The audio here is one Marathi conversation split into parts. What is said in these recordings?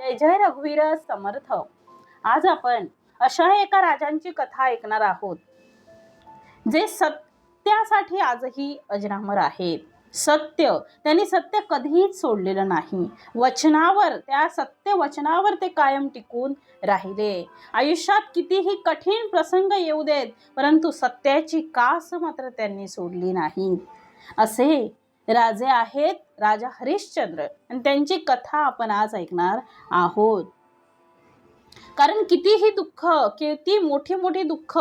जय जय रघुवीर समर्थ. आज आपण अशा एका राजांची कथा ऐकणार आहोत जे सत्यासाठी आजही अजरामर आहेत. त्यांनी सत्य कधीच सोडलेलं नाही. त्या सत्य वचनावर ते कायम टिकून राहिले. आयुष्यात कितीही कठीण प्रसंग येऊ देत, परंतु सत्याची कास मात्र त्यांनी सोडली नाही. असे राजे आहेत राजा हरिश्चंद्र, आणि त्यांची कथा आपण आज ऐकणार आहोत. कारण कितीही दुःख, किती मोठी मोठी दुःख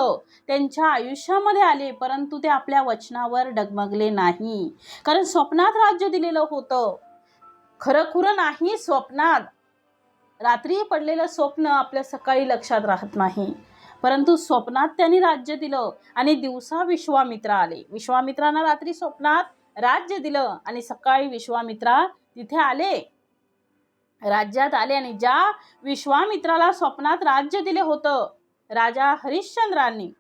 त्यांच्या आयुष्यामध्ये आले, परंतु ते आपल्या वचनावर डगमगले नाही. कारण स्वप्नात राज्य दिलेलं होतं, खरं नाही. स्वप्नात रात्री पडलेलं स्वप्न आपल्या सकाळी लक्षात राहत नाही, परंतु स्वप्नात त्यांनी राज्य दिलं आणि दिवसा विश्वामित्र आले. विश्वामित्रांना रात्री स्वप्नात राज्य दिलं आणि सकाळी विश्वामित्रा तिथे आले, राज्यात आले. आणि ज्या विश्वामित्राला स्वप्नात राज्य दिले होतं राजा हरिश्चंद्रांनी,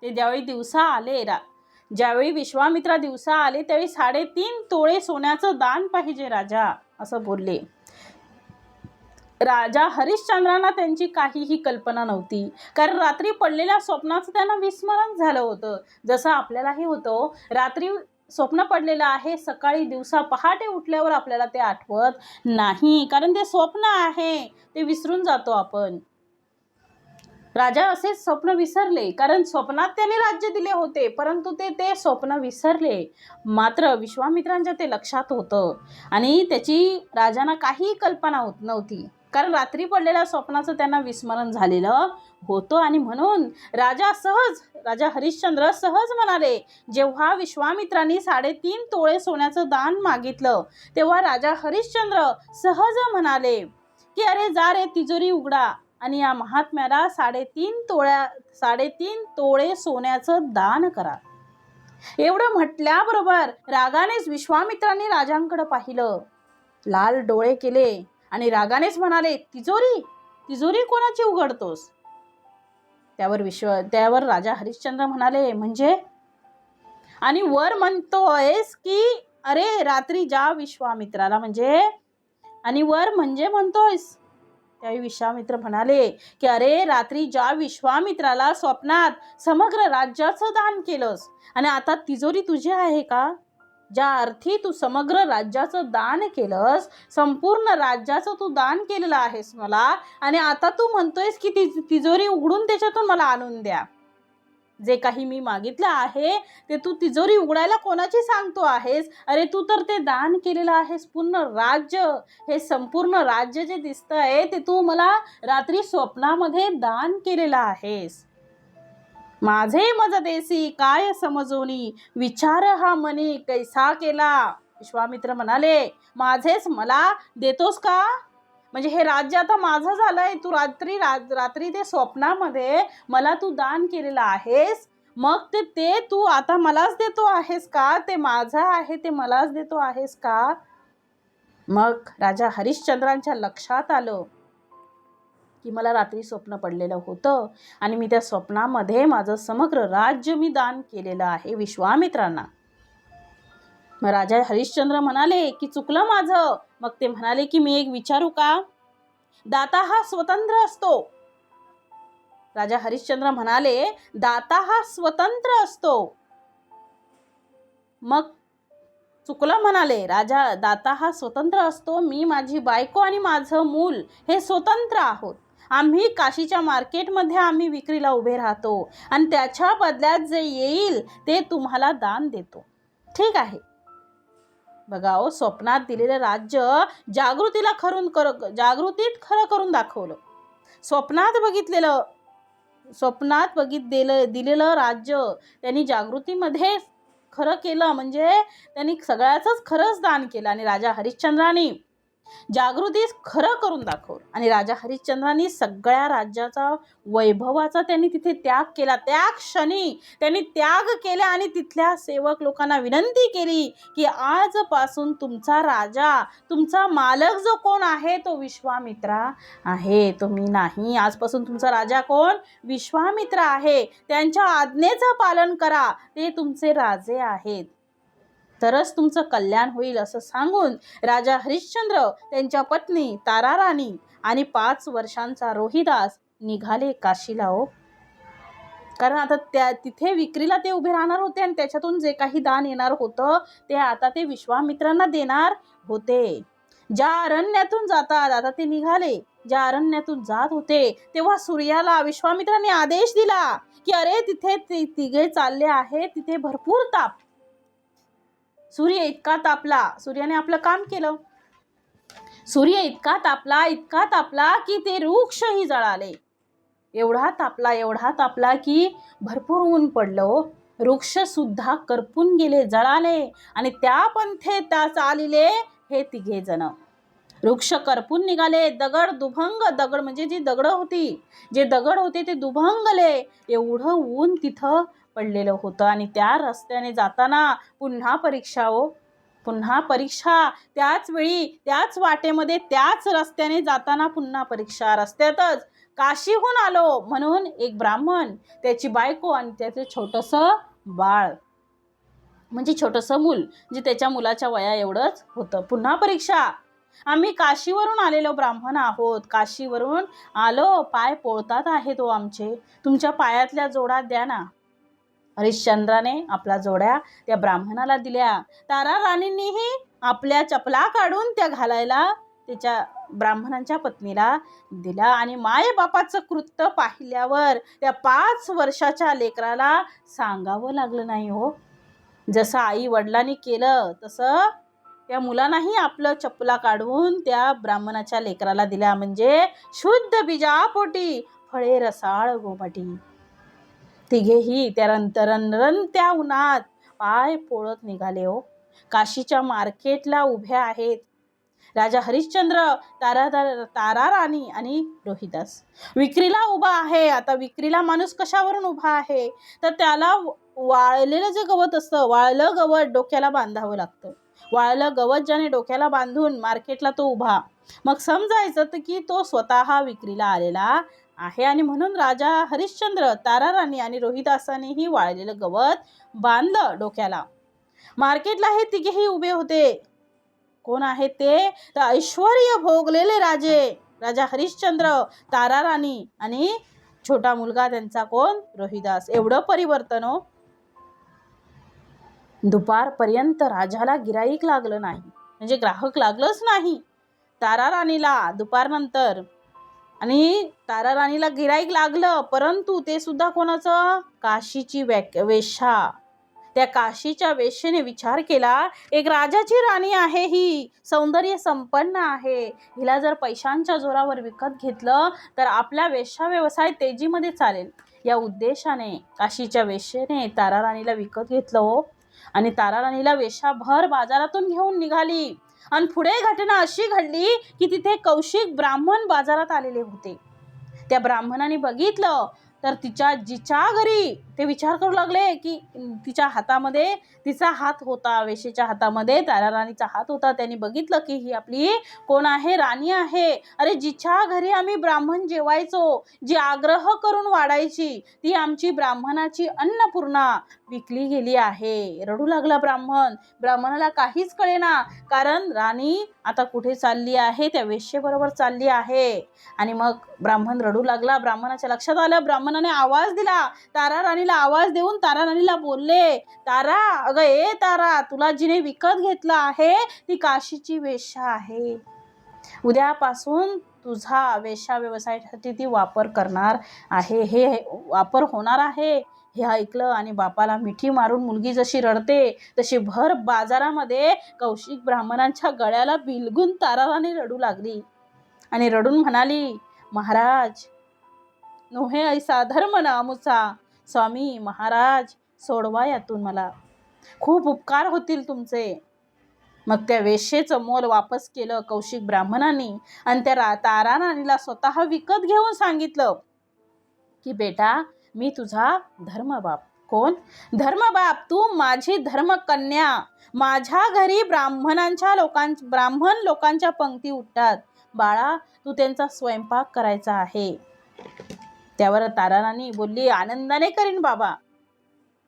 ते ज्यावेळी दिवसा आले, ज्यावेळी विश्वामित्रा दिवसा आले, त्यावेळी 3.5 तोळे सोन्याचं दान पाहिजे राजा, असं बोलले. राजा हरिश्चंद्रांना त्यांची काहीही कल्पना नव्हती, कारण रात्री पडलेल्या स्वप्नाचं त्यांना विस्मरण झालं होतं. जसं आपल्यालाही होतं, रात्री स्वप्न पडलेलं आहे, सकाळी दिवसा पहाटे उठल्यावर आपल्याला ते आठवत नाही, कारण ते स्वप्न आहे, ते विसरून जातो आपण. राजा असे स्वप्न विसरले, कारण स्वप्नात त्यांनी राज्य दिले होते, परंतु ते स्वप्न विसरले. मात्र विश्वामित्रांच्या ते लक्षात होतं आणि त्याची राजांना काही कल्पना नव्हती, कारण रात्री पडलेल्या स्वप्नाचं त्यांना विस्मरण झालेलं होतं. आणि म्हणून राजा हरिश्चंद्र सहज म्हणाले. जेव्हा विश्वामित्रांनी 3.5 तोळे सोन्याचं दान मागितलं, तेव्हा राजा हरिश्चंद्र सहज म्हणाले की अरे जा रे, तिजोरी उघडा आणि या महात्म्याला 3.5 तोळे सोन्याचं दान करा. एवढं म्हटल्याबरोबर रागानेच विश्वामित्रांनी राजांकडे पाहिलं, लाल डोळे केले आणि रागानेच म्हणाले, तिजोरी कोणाची उघडतोस? त्यावर राजा हरिश्चंद्र म्हणाले, म्हणजे? आणि वर म्हणतोयस की अरे रात्री ज्या विश्वामित्राला, म्हणजे आणि वर म्हणजे म्हणतोयस? त्यावेळी विश्वामित्र म्हणाले की अरे रात्री ज्या विश्वामित्राला स्वप्नात समग्र राज्याचं दान केलंस, आणि आता तिजोरी तुझी आहे का? ज्या अर्थी तू समग्र राज्याचं दान केलंस, संपूर्ण राज्याचं तू दान केलेलं आहेस मला, आणि आता तू म्हणतोयस की तिजोरी उघडून त्याच्यातून मला आणून द्या. जे काही मी मागितलं आहे ते तू तिजोरी उघडायला कोणाची सांगतो आहेस? अरे तू तर ते दान केलेलं आहेस, पूर्ण राज्य, हे संपूर्ण राज्य जे दिसतंय ते तू मला रात्री स्वप्नामध्ये दान केलेलं आहेस. माझे मज देसी काय समजोनी, विचार हा मनी कैसा केला. विश्वामित्र म्हणाले, माझेच मला देतोस का? म्हणजे हे राज्य आता माझं झालंय, तू रात्री ते स्वप्नामध्ये मला तू दान केलेलं आहेस, मग ते तू आता मलाच देतो आहेस का? ते माझं आहे, ते मलाच देतो आहेस का? मग राजा हरिश्चंद्रांच्या लक्षात आलं की मला रात्री स्वप्न पडलेलं होतं आणि मी त्या स्वप्नामध्ये माझं समग्र राज्य मी दान केलेलं आहे विश्वामित्रांना. मग राजा हरिश्चंद्र म्हणाले की चुकलं माझं. मग ते म्हणाले की मी एक विचारू का? दाता हा स्वतंत्र असतो. राजा हरिश्चंद्र म्हणाले, दाता हा स्वतंत्र असतो. मग चुकलं म्हणाले राजा, दाता हा स्वतंत्र असतो, मी, माझी बायको आणि माझं मूल हे स्वतंत्र आहोत. आम्ही काशीच्या मार्केटमध्ये आम्ही विक्रीला उभे राहतो आणि त्याच्या बदल्यात जे येईल ते तुम्हाला दान देतो. ठीक आहे. बघा ओ, स्वप्नात दिलेलं राज्य जागृतीत खरं करून दाखवलं. स्वप्नात दिलेलं राज्य त्यांनी जागृतीमध्ये खरं केलं, म्हणजे त्यांनी सगळ्याचंच खरंच दान केलं. आणि राजा हरिश्चंद्रांनी जागृतीस खरं करून दाखवलं. आणि राजा हरिश्चंद्रांनी सगळ्या राज्याचा, वैभवाचा त्यांनी तिथे त्याग केला. त्या क्षणी त्यांनी त्याग केला आणि तिथल्या सेवक लोकांना विनंती केली की आजपासून तुमचा राजा, तुमचा मालक जो कोण आहे तो विश्वामित्रा आहे, तो मी नाही. आजपासून तुमचा राजा कोण? विश्वामित्र आहे. त्यांच्या आज्ञेचं पालन करा, ते तुमचे राजे आहेत. तरच तुमचं कल्याण होईल असं सांगून राजा हरिश्चंद्र, त्यांच्या पत्नी ताराराणी आणि 5 वर्षांचा रोहिदास निघाले काशीला हो. कारण आता तिथे विक्रीला ते उभे राहणार होते आणि त्याच्यातून जे काही दान येणार होतं ते आता ते विश्वामित्रांना देणार होते. ज्या अरण्यातून जातात आता ते निघाले. ज्या अरण्यातून जात होते तेव्हा सूर्याला विश्वामित्रांनी आदेश दिला की अरे तिथे तिघे चालले आहेत, तिथे भरपूर ताप. सूर्य इतका तापला, सूर्याने आपलं काम केलं. सूर्य इतका तापला की ते वृक्षही जळाले. एवढा तापला की भरपूर ऊन पडलं. वृक्ष सुद्धा करपून गेले, जळाले. आणि त्या पंथेत चालिले हे तिघे जण. वृक्ष करपून निघाले. दगड म्हणजे जी दगड होते ते दुभंगले. एवढं ऊन तिथं पडलेलं होतं. आणि त्या रस्त्याने जाताना पुन्हा परीक्षा त्याच वेळी, त्याच वाटेमध्ये, त्याच रस्त्याने जाताना पुन्हा परीक्षा. रस्त्यातच काशीहून आलो म्हणून एक ब्राह्मण, त्याची बायको आणि त्याचं छोटंसं बाळ, म्हणजे छोटंसं मूल, जे त्याच्या मुलाच्या वया एवढंच होतं. पुन्हा परीक्षा. आम्ही काशीवरून आलेलो ब्राह्मण आहोत, काशीवरून आलो, पाय पोळतात आहेत तो आमचे, तुमच्या पायातल्या जोडा द्या ना. हरिश्चंद्राने आपल्या जोड्या त्या ब्राह्मणाला दिल्या. तारा राणींनीही आपल्या चपला काढून त्या घालायला त्याच्या ब्राह्मणांच्या पत्नीला दिला. आणि मायबापाचं कृत्य पाहिल्यावर त्या 5 वर्षाच्या लेकराला सांगावं लागलं नाही हो. जसं आई वडिलांनी केलं तसं त्या मुलांनाही आपलं चपला काढून त्या ब्राह्मणाच्या लेकराला दिल्या. म्हणजे शुद्ध बीजापोटी फळे रसाळ गोमाटी. तिघेही त्या उन्हात पाय पोळत निघाले हो. काशीच्या मार्केटला उभ्या आहेत राजा हरिश्चंद्र, ताराराणी आणि रोहिदास. विक्रीला उभा आहे. आता विक्रीला माणूस कशावरून उभा आहे तर त्याला वाळलेलं जे गवत असतं, वाळलं गवत डोक्याला बांधावं लागतं. वाळलं गवत ज्याने डोक्याला बांधून मार्केटला तो उभा, मग समजायचं तर की तो स्वतः विक्रीला आलेला आहे. आणि म्हणून राजा हरिश्चंद्र, ताराराणी आणि रोहिदासानेही वाळलेलं गवत बांधलं डोक्याला. मार्केटला हे तिघेही उभे होते. कोण आहेत ते? तर ऐश्वर्य भोगलेले राजा हरिश्चंद्र, ताराराणी आणि छोटा मुलगा त्यांचा कोण? रोहिदास. एवढं परिवर्तन हो. दुपारपर्यंत राजाला गिराईक लागलं नाही, म्हणजे ग्राहक लागलंच नाही ताराराणीला दुपारनंतर. आणि ताराराणीला गिराईक लागलं, परंतु ते सुद्धा कोणाचं? काशीची वेश्या. त्या काशीच्या वेश्येने विचार केला, एक राजाची राणी आहे, ही सौंदर्य संपन्न आहे, हिला जर पैशांच्या जोरावर विकत घेतलं तर आपला वेश्या व्यवसाय तेजीमध्ये चालेल. या उद्देशाने काशीच्या वेश्येने ताराराणीला विकत घेतलं हो. आणि ताराराणीला वेश्या भर बाजारातून घेऊन निघाली. आणि पुढे घटना अशी घडली की तिथे कौशिक ब्राह्मण बाजारात आलेले होते. त्या ब्राह्मणाने बघितलं तर जिच्या घरी ते विचार करू लागले की तिच्या हातामध्ये तिचा हात होता, वेश्येच्या हातामध्ये ताराराणीचा हात होता. त्यांनी बघितलं की ही आपली कोण आहे? राणी आहे. अरे जिच्या घरी आम्ही ब्राह्मण जेवायचो, जी आग्रह करून वाढायची, ती आमची ब्राह्मणाची अन्नपूर्णा विकली गेली आहे. रडू लागला ब्राह्मण. ब्राह्मणाला काहीच कळेना, कारण राणी आता कुठे चालली आहे? त्या वेश्येबरोबर चालली आहे. आणि मग ब्राह्मण रडू लागला. ब्राह्मणाच्या लक्षात आलं. ब्राह्मणाने आवाज दिला, ताराराणीला आवाज देऊन ताराराणीला बोलले, तारा, अगं ए तारा, तुला जिने विकत घेतलं आहे ती काशीची वेश्या आहे. उद्यापासून तुझा वेश्या व्यवसायासाठी ती वापर करणार आहे, हे वापर होणार आहे. हे ऐकलं आणि बापाला मिठी मारून मुलगी जशी रडते तशी भर बाजारामध्ये कौशिक ब्राह्मणांच्या गळ्याला बिलगून ताराराणी रडू लागली. आणि रडून म्हणाली, महाराज, नोहे ऐसा धर्म न आमुचा. स्वामी महाराज, सोडवा यातून मला, खूप उपकार होतील तुमचे. मग त्या वेश्येचं मोल वापस केलं कौशिक ब्राह्मणांनी. आणि त्या ताराराणीला स्वतः विकत घेऊन सांगितलं की बेटा, मी तुझा धर्मबाप. कोण? धर्मबाप. तू माझी धर्मकन्या. माझ्या घरी ब्राह्मण लोकांच्या पंक्ती उठतात. बाळा, तू त्यांचा स्वयंपाक करायचा आहे. त्यावर ताराराणी बोलली, आनंदाने करीन बाबा.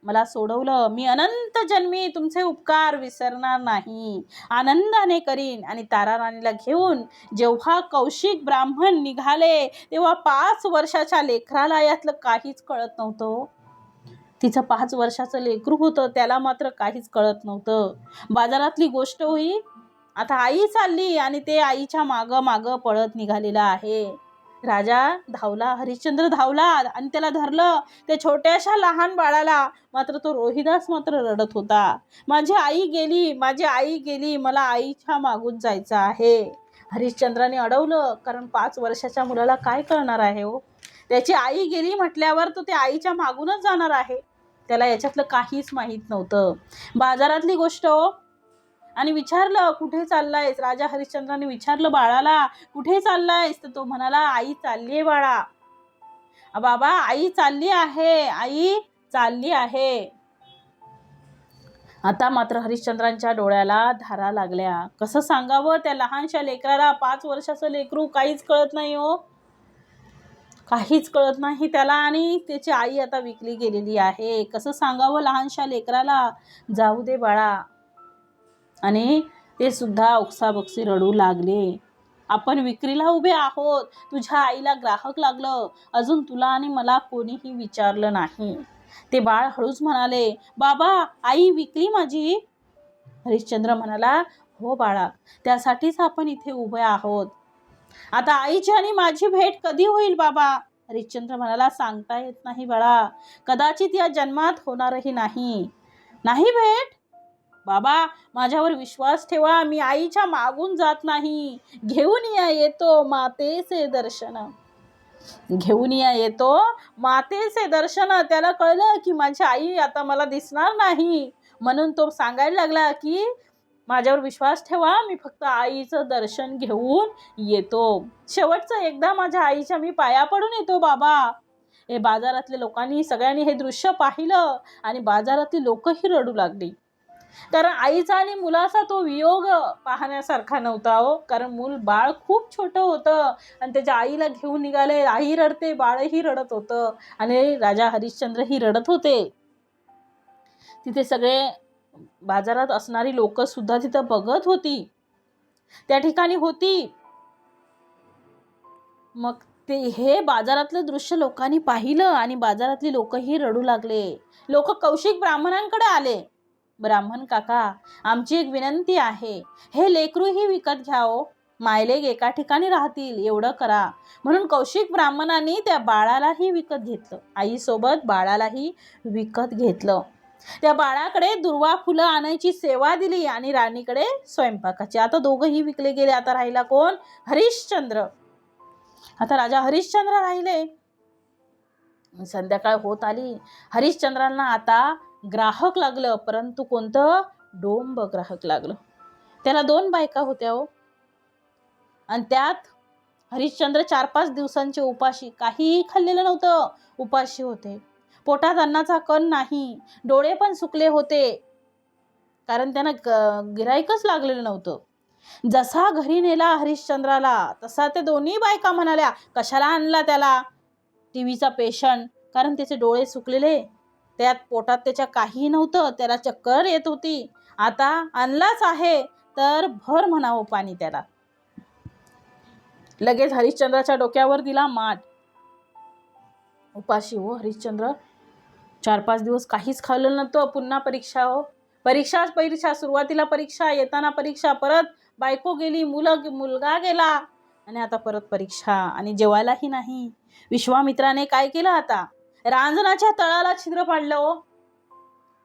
मला सोडवलं. मी अनंत जन्मी तुमचे उपकार विसरणार नाही, आनंदाने करीन. आणि तारा राणीला घेऊन जेव्हा कौशिक ब्राह्मण निघाले तेव्हा 5 वर्षाच्या लेकराला यातलं काहीच कळत नव्हतं. तिचं 5 वर्षाचं लेकरू होतं, त्याला मात्र काहीच कळत नव्हतं. बाजारातली गोष्ट होई. आता आई चालली आणि ते आईच्या मागं मागं पळत निघालेला आहे. राजा धावला, हरिश्चंद्र धावला आणि त्याला धरलं. त्या छोट्याशा लहान बाळाला. मात्र तो रोहिदास मात्र रडत होता. माझी आई गेली, माझी आई गेली, मला आईच्या मागून जायचं आहे. हरिश्चंद्राने अडवलं, कारण 5 वर्षाच्या मुलाला काय कळणार आहे हो. त्याची आई गेली म्हटल्यावर तो त्या आईच्या मागूनच जाणार आहे. त्याला याच्यातलं काहीच माहीत नव्हतं. बाजारातली गोष्ट हो. आणि विचारलं, कुठे चाललायस? राजा हरिश्चंद्राने विचारलं बाळाला, कुठे चाललायस? तर तो म्हणाला, आई चालली आहे बाळा. बाबा, आई चालली आहे, आई चालली आहे. आता मात्र हरिश्चंद्रांच्या डोळ्याला धारा लागल्या. कसं सांगावं त्या लहानशा लेकराला? 5 वर्षाचं लेकरू, काहीच कळत नाही हो, काहीच कळत नाही त्याला. आणि त्याची आई आता विकली गेलेली आहे. कसं सांगावं लहानशा लेकराला? जाऊ दे बाळा. आणि ते सुद्धा ओक्साबोक्शी रडू लागले. आपण विक्रीला उभे आहोत, तुझ्या आईला ग्राहक लागलं, अजून तुला आणि मला कोणीही विचारलं नाही. ते बाळ हळूच म्हणाले, बाबा, आई विकली माझी. हरिश्चंद्र म्हणाला, हो बाळा, त्यासाठीच आपण इथे उभे आहोत. आता आईची आणि माझी भेट कधी होईल बाबा? हरिश्चंद्र म्हणाला, सांगता येत नाही बाळा, कदाचित या जन्मात होणारही नाही. नाही भेट? बाबा, माझ्यावर विश्वास ठेवा, मी आईच्या मागून जात नाही. घेऊन या येतो मातेचे दर्शन. घेऊन या येतो मातेचे दर्शन. त्याला कळलं की माझी आई आता मला दिसणार नाही, म्हणून तो सांगायला लागला की माझ्यावर विश्वास ठेवा, मी फक्त आईचं दर्शन घेऊन येतो. शेवटचं एकदा माझ्या आईच्या मी पाया पडून येतो बाबा. हे बाजारातल्या लोकांनी सगळ्यांनी हे दृश्य पाहिलं आणि बाजारातली लोकही रडू लागली. कारण आईचा आणि मुलाचा तो वियोग पाहण्यासारखा नव्हता हो. कारण मूल बाळ खूप छोटं होतं आणि त्याच्या आईला घेऊन निघाले. आई रडते, बाळही रडत होतं आणि राजा हरिश्चंद्रही रडत होते. तिथे सगळे बाजारात असणारी लोक सुद्धा तिथं बघत होती, त्या ठिकाणी होती. मग ते हे बाजारातलं दृश्य लोकांनी पाहिलं आणि बाजारातली लोकही रडू लागले. लोक कौशिक ब्राह्मणांकडे आले. ब्राह्मण काका, आमची एक विनंती आहे, हे लेकरूही विकत घ्या हो, मायलेक एका ठिकाणी राहतील, एवढं करा. म्हणून कौशिक ब्राह्मणांनी त्या बाळालाही विकत घेतलं, आईसोबत बाळालाही विकत घेतलं. त्या बाळाकडे दुर्वा फुलं आणायची सेवा दिली आणि राणीकडे स्वयंपाकाची. आता दोघंही विकले गेले. आता राहिला कोण? हरिश्चंद्र. आता राजा हरिश्चंद्र राहिले. संध्याकाळ होत आली. हरिश्चंद्रांना आता ग्राहक लागलं, परंतु कोणतं? डोंब ग्राहक लागलं. त्याला 2 बायका होत्या हो. आणि त्यात हरिश्चंद्र 4-5 दिवसांचे उपाशी, काहीही खाल्लेलं नव्हतं, उपाशी होते. पोटात अन्नाचा कण नाही, डोळे पण सुकले होते, कारण त्यांना गिराईकच लागलेलं नव्हतं. जसा घरी नेला हरिश्चंद्राला तसा ते दोन्ही बायका म्हणाल्या, कशाला आणला त्याला? टीव्हीचा पेशंट, कारण त्याचे डोळे सुकलेले, त्यात पोटात त्याच्या काही नव्हतं, त्याला चक्कर येत होती. आता आणलाच आहे तर भर म्हणावं पाणी त्याला. लगेच हरिश्चंद्राच्या डोक्यावर दिला माठ. उपाशी हो हरिश्चंद्र. 4-5 दिवस काहीच खाल्लं नव्हतं. पुन्हा परीक्षा हो, परीक्षा. सुरुवातीला परीक्षा, येताना परीक्षा, परत बायको गेली, मुलगा गेला आणि आता परत परीक्षा आणि जेवायलाही नाही. विश्वामित्राने काय केलं? आता रांजणाच्या तळाला छिद्र पाडलं हो.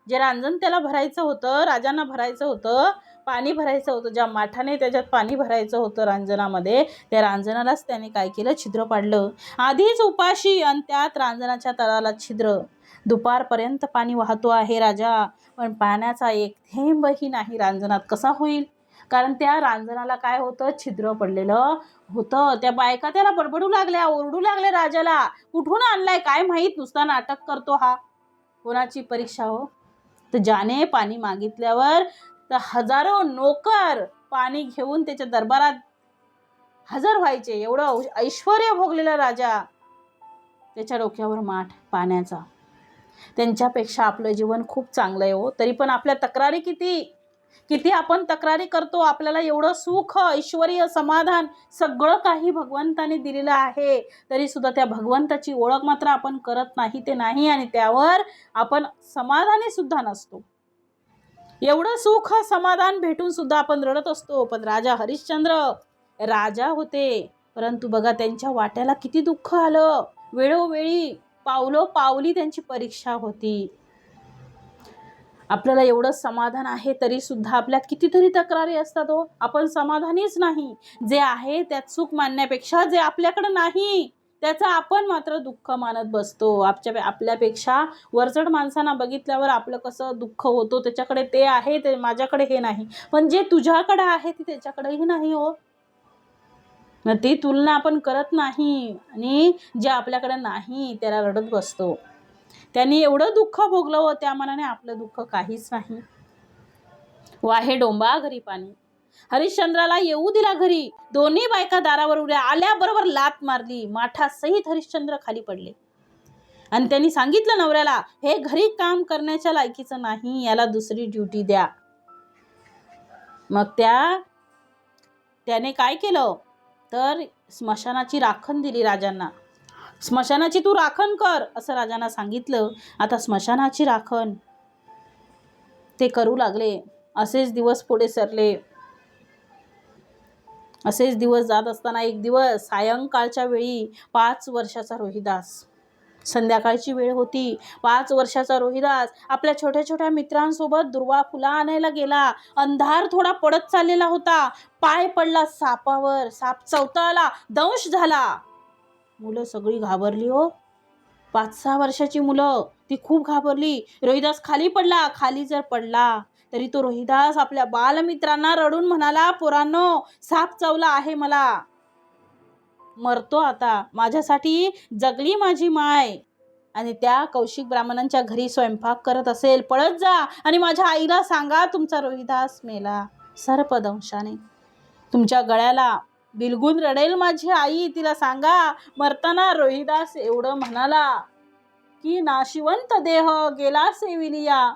जे रांजण त्याला भरायचं होतं, राजांना भरायचं होतं, पाणी भरायचं होतं, ज्या माठाने त्याच्यात पाणी भरायचं होतं रांजणामध्ये, त्या रांजणालाच त्याने काय केलं? छिद्र पाडलं. आधीच उपाशी आणि त्यात रांजणाच्या तळाला छिद्र. दुपारपर्यंत पाणी वाहतो आहे राजा, पण पाण्याचा एक थेंबही नाही रांजणात. कसा होईल? कारण त्या रांजणाला काय होतं? छिद्र पडलेलं होतं. त्या बायका त्याला बडबडू लागल्या, ओरडू लागले राजाला, कुठून आणलाय काय माहीत, नुसता नाटक करतो हा. कोणाची परीक्षा हो? तर ज्याने पाणी मागितल्यावर तर हजारो नोकर पाणी घेऊन त्याच्या दरबारात हजर व्हायचे. एवढं ऐश्वर्य भोगलेला राजा, त्याच्या डोक्यावर माठ पाण्याचा. त्यांच्यापेक्षा आपलं जीवन खूप चांगलं आहे हो. तरी पण आपल्या तक्रारी किती किती आपण तक्रारी करतो. आपल्याला एवढं सुख, ऐश्वर्य, समाधान सगळं काही भगवंताने दिलेलं आहे, तरी सुद्धा त्या भगवंताची ओळख मात्र आपण करत नाही ते नाही, आणि त्यावर आपण समाधानी सुद्धा नसतो. एवढं सुख समाधान भेटून सुद्धा आपण रडत असतो. पण राजा हरिश्चंद्र राजा होते, परंतु बघा त्यांच्या वाट्याला किती दुःख आलं. वेळोवेळी पावली त्यांची परीक्षा होती. आपल्याला एवढं समाधान आहे तरी सुद्धा आपल्या कितीतरी तक्रारी असतात हो. आपण समाधानीच नाही. जे आहे त्यात सुख मानण्यापेक्षा जे आपल्याकडे नाही त्याचं आपण मात्र दुःख मानत बसतो. आपल्यापेक्षा वरचढ माणसांना बघितल्यावर आपलं कसं दुःख होतो. त्याच्याकडे ते आहे, ते माझ्याकडे हे नाही. पण जे तुझ्याकडे आहे ते त्याच्याकडेही नाही हो. ती तुलना आपण करत नाही, आणि जे आपल्याकडे नाही त्याला रडत बसतो. त्यांनी एवढं दुःख भोगलं व त्या मनाने आपलं दुःख काहीच नाही. वाहे डोंबा घरी पाणी. हरिश्चंद्राला येऊ दिला घरी. दोन्ही बायका दारावर उड्या आल्याबरोबर लात मारली. माठासहित हरिश्चंद्र खाली पडले, आणि त्यांनी सांगितलं नवऱ्याला, हे घरी काम करण्याच्या लायकीचं नाही, याला दुसरी ड्युटी द्या. मग त्याने काय केलं तर स्मशानाची राखण दिली राजांना. स्मशानाची तू राखण कर असं राजांना सांगितलं. आता स्मशानाची राखण ते करू लागले. असेच दिवस पुढे सरले. असेच दिवस जात असताना एक दिवस सायंकाळच्या वेळी 5 वर्षाचा रोहिदास, संध्याकाळची वेळ होती, 5 वर्षाचा रोहिदास आपल्या छोट्या छोट्या मित्रांसोबत दुर्वा फुलं आणायला गेला. अंधार थोडा पडत चाललेला होता. पाय पडला सापावर. साप चवताळला, दंश झाला. मुलं सगळी घाबरली हो. 5-6 वर्षाची मुलं, ती खूप घाबरली. रोहिदास खाली पडला. खाली जर पडला तरी तो रोहिदास आपल्या बालमित्रांना रडून म्हणाला, पोरांनो, साप चावला आहे मला, मरतो आता. माझ्यासाठी जगली माझी माय, आणि त्या कौशिक ब्राह्मणांच्या घरी स्वयंपाक करत असेल. पळत जा आणि माझ्या आईला सांगा तुमचा रोहिदास मेला सर्पदंशाने. तुमच्या गळ्याला बिलगून रडेल माझी आई. तिला सांगा मरताना रोहिदास एवढं म्हणाला की नाशिवंत देह गेला सेविलिया,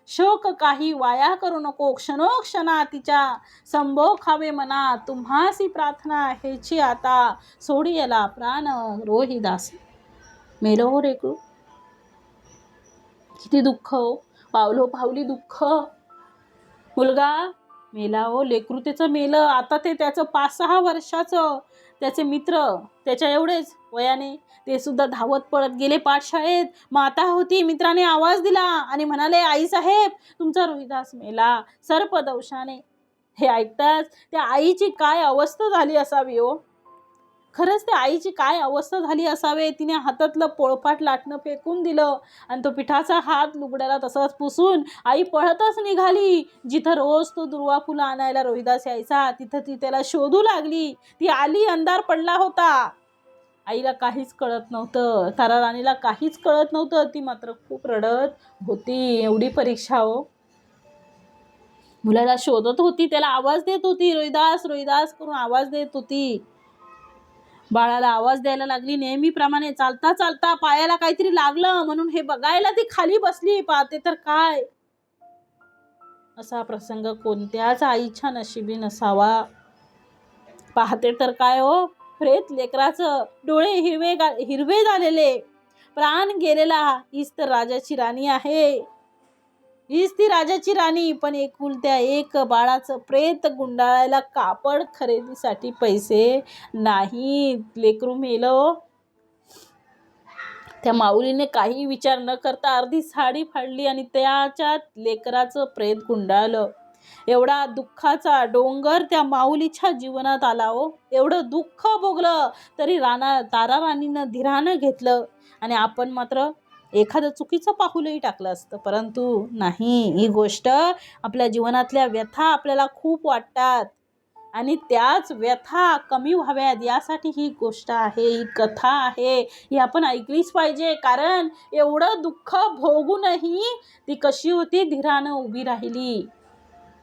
शोक काही वाया करू नको, क्षणोक्षणा तिच्या संभोखावे मना, तुम्हासी प्रार्थना हेची आता, सोडी याला प्राण रोहिदास. मेलो हो रेकू. किती दुःख हो. पावली दुःख. मुलगा मेला हो, लेकरू त्याचं मेलं. आता ते त्याचं 5-6 वर्षाचं त्याचे मित्र त्याच्या एवढेच वयाने ते सुद्धा धावत पळत गेले पाठशाळेत. माता होती, मित्राने आवाज दिला आणि म्हणाले, आई साहेब तुमचा रोहिदास मेला सर्पदंशाने. हे ऐकताच त्या आईची काय अवस्था झाली असावी हो. खरंच त्या आईची काय अवस्था झाली असावे. तिने हातातलं पोळपाट लाटणं फेकून दिलं आणि तो पिठाचा हात लुगड्याला तसाच पुसून आई पळतच निघाली. जिथं रोज तो दुर्वा फुलं आणायला रोहिदास यायचा तिथं ती त्याला शोधू लागली. ती आली, अंधार पडला होता. आईला काहीच कळत नव्हतं, तारा राणीला काहीच कळत नव्हतं. ती मात्र खूप रडत होती. एवढी परीक्षा हो. मुलाला शोधत होती, त्याला आवाज देत होती, रोहिदास रोहिदास करून आवाज देत होती. बाळाला आवाज द्यायला लागली. नेहमीप्रमाणे चालता चालता पायाला काहीतरी लागलं म्हणून हे बघायला ती खाली बसली. पाहते तर काय, असा प्रसंग कोणत्याच आईच्या नशिबी नसावा. पाहते तर काय हो, प्रेत लेकराचं डोळे हिरवे झालेले, प्राण गेलेला. हीच तर राजाची राणी आहे. हीच ती राजाची राणी. पण एकुलत्या एक बाळाचं प्रेत गुंडाळायला कापड खरेदीसाठी पैसे नाही. लेकरू मेलं. त्या माऊलीने काही विचार न करता अर्धी साडी फाडली आणि त्याच्यात लेकराचं प्रेत गुंडाळलं. एवढा दुःखाचा डोंगर त्या माऊलीच्या जीवनात आला हो. एवढं दुःख भोगलं तरी तारा राणीनं धीरानं घेतलं, आणि आपण मात्र एखादं चुकीचं पाऊलही टाकलं असतं. परंतु नाही, ही गोष्ट आपल्या जीवनातल्या व्यथा आपल्याला खूप वाटतात, आणि त्याच व्यथा कमी व्हाव्यात यासाठी ही गोष्ट आहे, ही कथा आहे, ही आपण ऐकलीच पाहिजे. कारण एवढं दुःख भोगूनही ती कशी होती, धीरानं उभी राहिली.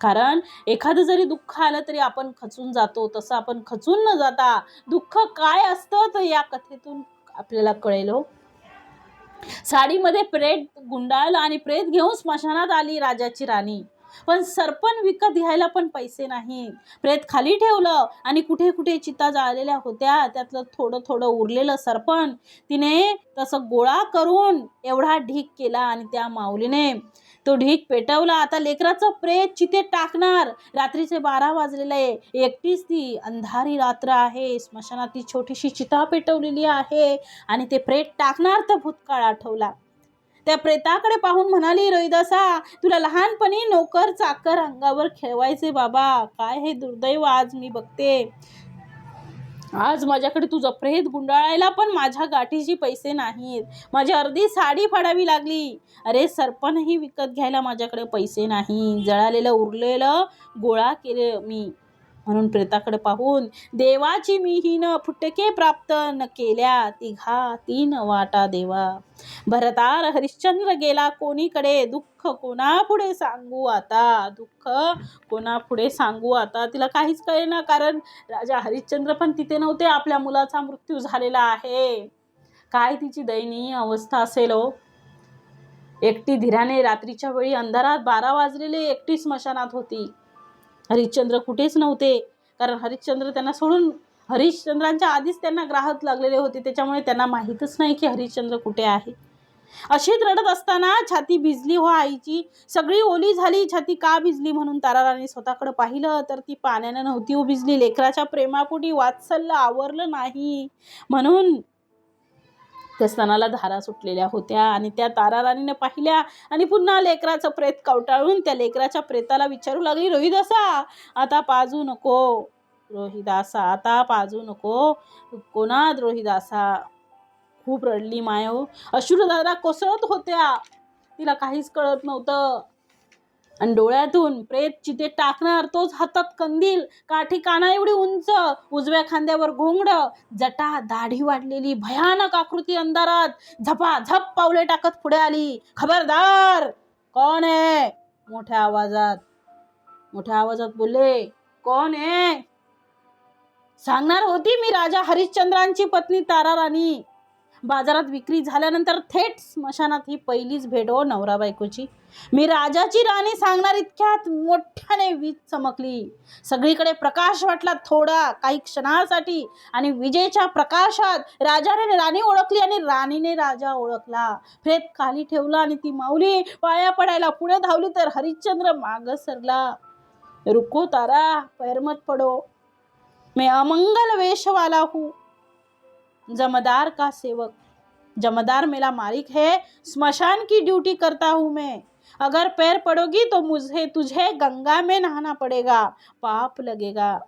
कारण एखादं जरी दुःख आलं तरी आपण खचून जातो, तसं आपण खचून न जाता दुःख काय असतं तर या कथेतून आपल्याला कळेल हो. साडीमध्ये प्रेत गुंडाळलं आणि प्रेत घेऊन स्मशानात आली राजाची राणी. पण सरपण विकत घ्यायला पण पैसे नाही. प्रेत खाली ठेवलं आणि कुठे कुठे चिता जाळलेल्या होत्या, त्यातलं थोडं थोडं उरलेलं सरपण तिने तसं गोळा करून एवढा ढीक केला आणि त्या माऊलीने तो ढीक पेटवला. आता लेकराचं प्रेत चितेत टाकणार. रात्रीचे 12 वाजलेले आहे. एकटीच ती अंधारी रात्र आहे. स्मशानात ती छोटीशी चिता पेटवलेली आहे आणि ते प्रेत टाकणार तर भूतकाळ आठवला. त्या प्रेताकडे पाहून म्हणाली, रोहिदासा, तुला लहानपणी नोकर चाकर अंगावर खेळवायचे बाबा. काय हे दुर्दैव आज मी बघते. आज माझ्याकडे तुझं प्रेत गुंडाळायला पण माझ्या गाठीची पैसे नाहीत. माझी अर्धी साडी फाडावी लागली. अरे सरपणही विकत घ्यायला माझ्याकडे पैसे नाही. जळालेलं उरलेलं गोळा केले मी. म्हणून प्रेताकडे पाहून, देवाची मी हीन फुटके प्राप्त न केल्या, तिघा तीन वाटा देवा. भरतार हरिश्चंद्र गेला कोणीकडे, दुःख कोणापुढे सांगू आता. दुःख कोणापुढे सांगू आता. तिला काहीच कळेना, कारण राजा हरिश्चंद्र पण तिथे नव्हते. आपल्या मुलाचा मृत्यू झालेला आहे. काय तिची दयनीय अवस्था असेल हो. एकटी धीराने रात्रीच्या वेळी अंधारात 12 वाजलेले एकटी स्मशानात होती. हरिश्चंद्र कुठेच नव्हते, कारण हरिश्चंद्र त्यांना सोडून, हरिश्चंद्रांच्या आधीच त्यांना ग्राहक लागलेले होते. त्याच्यामुळे त्यांना माहीतच नाही की हरिश्चंद्र कुठे आहे. अशीच रडत असताना छाती भिजली हो आईची. सगळी ओली झाली. छाती का भिजली म्हणून ताराराणी स्वतःकडे पाहिलं तर ती पाण्यानं नव्हती हो भिजली. लेकराच्या प्रेमापोटी वात्सल्य आवरलं नाही म्हणून त्या स्तनाला धारा सुटलेल्या होत्या. आणि त्या ताराराणीने पाहिल्या आणि पुन्हा लेकराचं प्रेत कवटाळून त्या लेकराच्या प्रेताला विचारू लागली, रोहिदासा, आता पाजू नको. रोहिदासा, आता पाजू नको. कोणात रोहिदासा. खूप रडली माय हो. अश्रुधारा कोसळत होत्या. तिला काहीच कळत नव्हतं. आणि डोळ्यातून प्रेत चितेत टाकणार, तोच हातात कंदील, काठी काना एवढी उंच, उजव्या खांद्यावर घोंगड, जटा, दाढी वाढलेली, भयानक आकृती अंधारात झपाझप पावले टाकत पुढे आली. खबरदार, कोण आहे? मोठ्या आवाजात बोलले, कोण आहे? सांगणार होती, मी राजा हरिश्चंद्रांची पत्नी ताराराणी. बाजारात विक्री झाल्यानंतर थेट स्मशानात ही पहिलीच भेट हो नवरा बायकोची. मी राजाची राणी सांगणार इतक्यात मोठ्याने वीज चमकली. सगळीकडे प्रकाश वाटला थोडा काही क्षणासाठी, आणि विजेच्या प्रकाशात राजाने राणी ओळखली आणि राणीने राजा ओळखला. प्रेत खाली ठेवला आणि ती माऊली पाया पडायला पुढे धावली तर हरिश्चंद्र माग सरला. रुको तारा, पैर मत पडो, मैं अमंगल वेश वाला हूँ, जमदार का सेवक, जमदार मेरा मालिक है, स्मशान की ड्यूटी करता हूँ मैं. अगर पैर पड़ोगी तो तुझे गंगा में नहाना पड़ेगा, पाप लगेगा.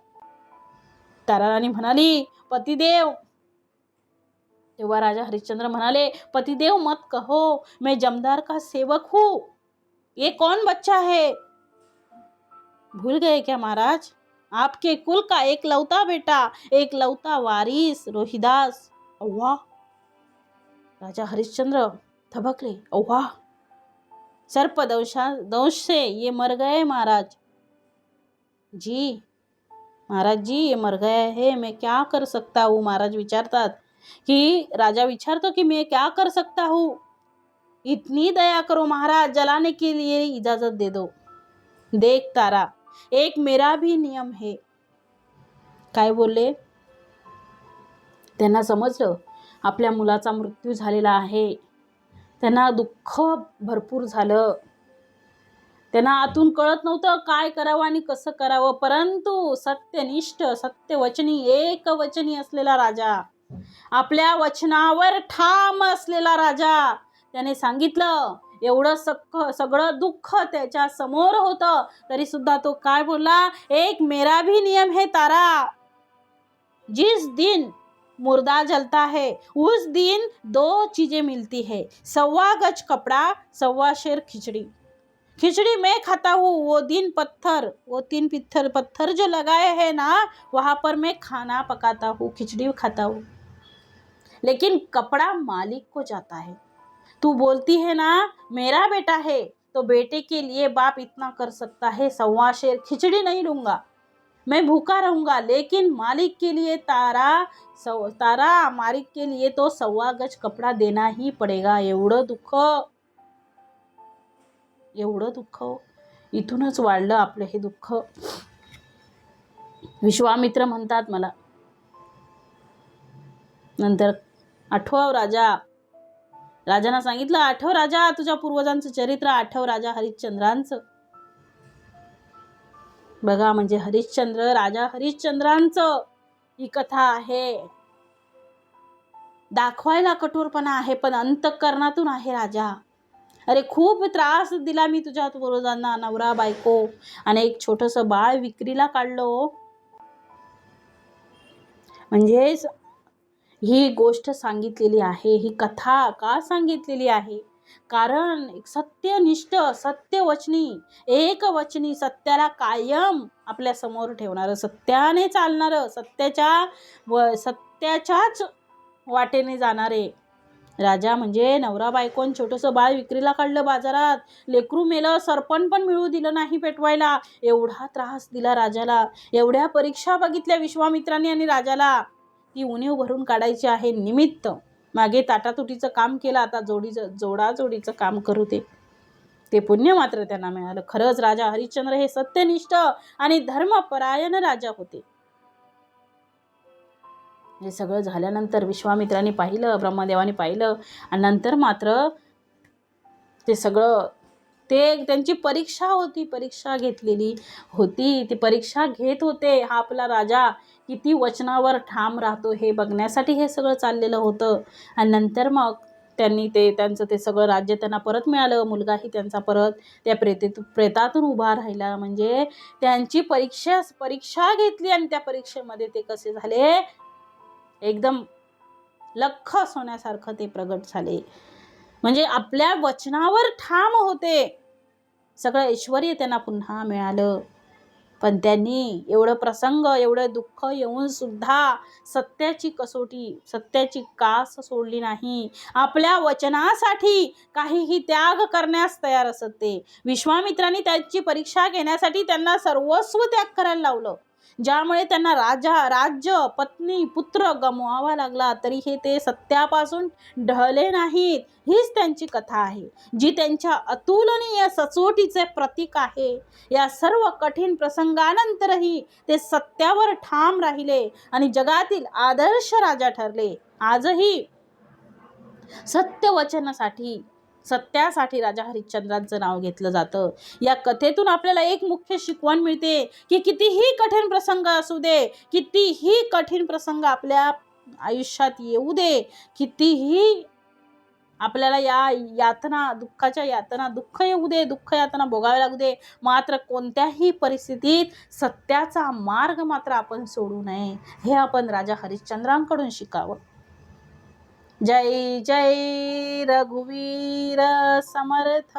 ताराराणी म्हणाली, पतिदेव. तेव्हा राजा हरिश्चंद्र म्हणाले, पतिदेव मत कहो, मैं जमदार का सेवक हूँ. ये कौन बच्चा है? भूल गए क्या महाराज? आपके कुल का एक लौता बेटा, एक लौता वारिस, रोहिदास. अव्वा. राजा हरिश्चंद्र थबकले. अव्वा, सर्प दंश से ये मर गए महाराज जी. महाराज जी, ये मर गए है, मैं क्या कर सकता हूँ? महाराज विचारतात की, राजा विचारतो की मैं क्या कर सकता हूँ? इतनी दया करो महाराज, जलाने के लिए इजाजत दे दो. देख तारा, एक मेरा भी नियम है. काय बोलले? त्यांना समजलं आपल्या मुलाचा मृत्यू झालेला आहे. त्यांना दुःख भरपूर झालं. त्यांना आतून कळत नव्हतं काय करावं आणि कसं करावं. परंतु सत्यनिष्ठ, सत्यवचनी, एकवचनी असलेला राजा, आपल्या वचनावर ठाम असलेला राजा, त्याने सांगितलं. एवढं सगळं दुःख त्याच्या समोर होतं तरी सुद्धा तो काय बोलला? एक मेरा भी नियम है तारा, जिस दिन मुर्दा जलता है उस दिन 2 चीजें मिलती है, 1.25 गज कपड़ा, 1.25 शेर खिचड़ी. खिचड़ी मैं खाता हूँ, वो 3 पत्थर जो लगाए हैं ना, वहाँ पर मैं खाना पकाता हूँ, खिचड़ी खाता हूँ. लेकिन कपड़ा मालिक को जाता है. तू बोलती है ना मेरा बेटा है, तो बेटे के लिए बाप इतना कर सकता है, 1.25 शेर खिचड़ी नहीं लूंगा. मैं भूखा रहूंगा, लेकिन मालिक के लिए तारा मालिक के लिए तो 1.25 गज कपडा देना ही पडेगा. एवढं दुःख इथूनच वाढलं आपलं हे दुःख. विश्वामित्र म्हणतात मला नंतर, आठव राजांना सांगितलं, आठव राजा तुझ्या पूर्वजांचं चरित्र, आठव राजा हरिश्चंद्रांचं. बघा, म्हणजे राजा हरिश्चंद्रांचं ही कथा आहे. दाखवायला कठोरपणा आहे, पण अंतःकरणातून आहे राजा. अरे खूप त्रास दिला मी तुझ्या पूर्वजांना, नवरा बायको आणि एक छोटस बाळ विक्रीला काढलं. म्हणजे ही गोष्ट सांगितलेली आहे, ही कथा का सांगितलेली आहे? कारण सत्यनिष्ठ, सत्यवचनी, एकवचनी, सत्याला कायम आपल्या समोर ठेवणारं, सत्याने चालणारं, सत्याच्याच वाटेने जाणारे राजा म्हणजे नवरा बायकोन छोटंसं बाळ विक्रीला काढलं बाजारात, लेकरू मेलं, सरपण पण मिळू दिलं नाही पेटवायला, एवढा त्रास दिला राजाला, एवढ्या परीक्षा बघितल्या विश्वामित्रांनी आणि राजाला. ती उणीव भरून काढायची आहे निमित्त. मागे ताटातुटीचं काम केलं, आता जोडाजोडीचं काम करू ते पुण्य मात्र त्यांना मिळालं. खरंच राजा हरिश्चंद्र हे सत्यनिष्ठ आणि धर्मपरायण राजा होते. हे सगळं झाल्यानंतर विश्वामित्रांनी पाहिलं, ब्रह्मदेवाने पाहिलं आणि नंतर मात्र ते सगळं त्यांची परीक्षा होती, परीक्षा घेतलेली होती, ती परीक्षा घेत होते. हा आपला राजा किती वचनावर ठाम राहतो हे बघण्यासाठी हे सगळं चाललेलं होतं. आणि नंतर मग त्यांचं ते सगळं राज्य त्यांना परत मिळालं, मुलगाही त्यांचा परत त्या प्रेतातून उभा राहिला. म्हणजे त्यांची परीक्षा घेतली आणि त्या परीक्षेमध्ये ते कसे झाले, एकदम लख सोन्यासारखं ते प्रगट झाले. म्हणजे आपल्या वचनावर ठाम होते. सगळं ऐश्वर्य त्यांना पुन्हा मिळालं. पण त्यांनी एवढं प्रसंग, एवढं दुःख येऊन सुद्धा सत्याची कसोटी, सत्याची कास सोडली नाही. आपल्या वचनासाठी काहीही त्याग करण्यास तयार असत ते. विश्वामित्रांनी त्यांची परीक्षा घेण्यासाठी त्यांना सर्वस्व त्याग करायला लावलं, ज्यामुळे त्यांना राज्य, पत्नी, पुत्र गमवावा लागला, तरी हे ते सत्यापासून ढळले नाहीत. हीच त्यांची कथा आहे, जी त्यांच्या अतुलनीय सचोटीचे प्रतीक आहे. या सर्व कठीण प्रसंगानंतरही ते सत्यावर ठाम राहिले आणि जगातील आदर्श राजा ठरले. आजही सत्यासाठी राजा हरिश्चंद्रांचं नाव घेतलं जातं. या कथेतून आपल्याला एक मुख्य शिकवण मिळते की कितीही कठीण प्रसंग असू दे, कितीही कठीण प्रसंग आपल्या आयुष्यात येऊ दे, कितीही आपल्याला या दुःखाच्या यातना दुःख येऊ दे, दुःख यातना भोगावे लागू दे, मात्र कोणत्याही परिस्थितीत सत्याचा मार्ग मात्र आपण सोडू नये. हे आपण राजा हरिश्चंद्रांकडून शिकावं. जय जय रघुवीर समर्थ.